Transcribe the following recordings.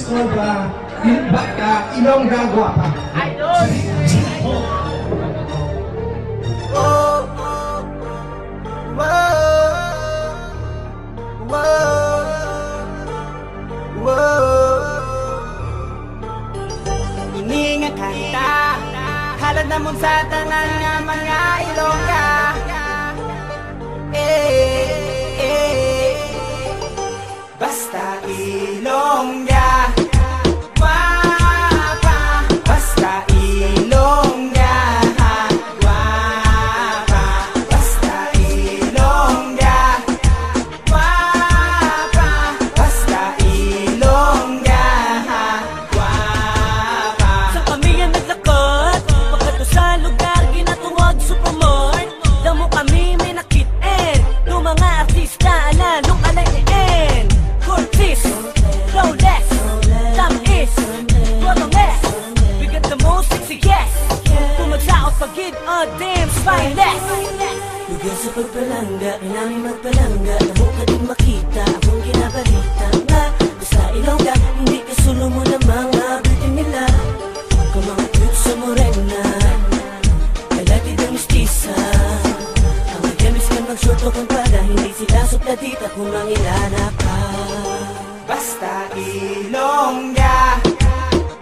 is called Ilongga Guapa. Idol! Ini nga kanta halad namon sa tanan nga mga Ilongga. Basta Ilongga, guapa. Basta Ilongga, guapa. Basta Ilongga, guapa. Basta Ilongga, guapa. Sa kami ang naglakad pagkato sa lugar ginatungod Supermart. Damo kami may nakit-en ng mga artista na nung alayin. Curtis, Flawless, Tamis, Bottomless. We got the most sexy yes. Pumagsaot pagid damn spineless. Lugar sa pagpalangga, kay namin magpalangga. Damo ka din makita akong ginabalita nga basta Ilongga, hindi kasulo mo ng mga beauty nila. Kung mga cute sa morena, kalatid ang mistisa. Ang magamis ka magsuto kung para hindi sila supladita kung mangilana ka. Basta Ilongga,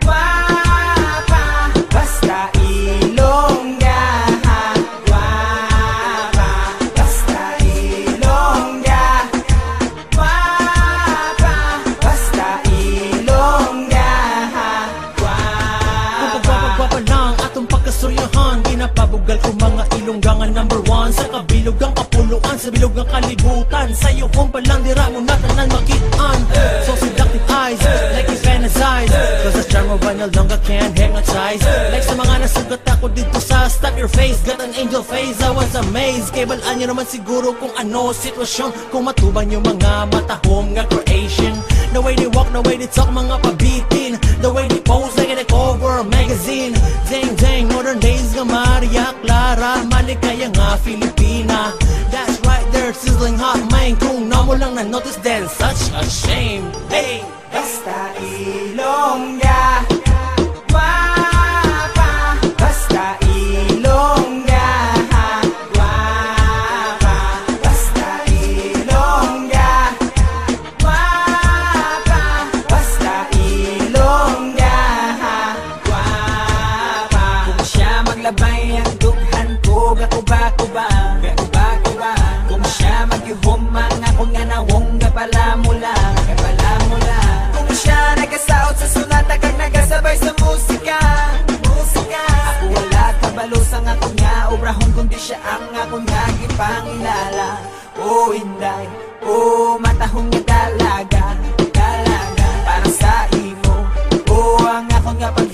guapa. Basta Ilongga, guapa. Basta Ilongga, guapa. Basta Ilongga, guapa. Kung pagpapagpapa lang atong pagkasuryahan, ginapabugal ko mga Ilonggangan #1 sa kabilog ang kapuluan, sa bilog ng kalibutan. Sa'yo kung palang dira mo na tanan makitaan. So seductive eyes, like you fantasize, cause the charm of an Ilongga can't hypnotize. Like sa mga nasugat ako dito sa Stop Your Face, got an angel face, I was amazed. Kay balaan nyo naman siguro kung ano sitwasyon, kung matuban yung mga matahom nga creation. The way they walk, the way they talk, mga pabitin. The way they pose like a cover magazine. Dang dang, modern days nga Maria Clara, malikaya nga Filipina. That's right there, sizzling hot man. Kung na mo lang na-notice then such a shame. Hey! Basta Ilongga, guapa. Basta Ilongga, guapa. Basta Ilongga, guapa. Basta Ilongga, guapa. Kung siya maglabay ang dughan ko, gakuba-kuba, gakuba-kuba. Kung siya magyuhom mga kung nga nawong gapalamula, gapalamula. Kung siya nagasaot sa sunata kag nagasabay sa musika, musika. Ako wala kabalo sa nga kung nga obrahon kundi siya ang akong nga gipangilala. O hinday, o matahong nga dalaga, dalaga. Para sa imo, o ang akong nga pag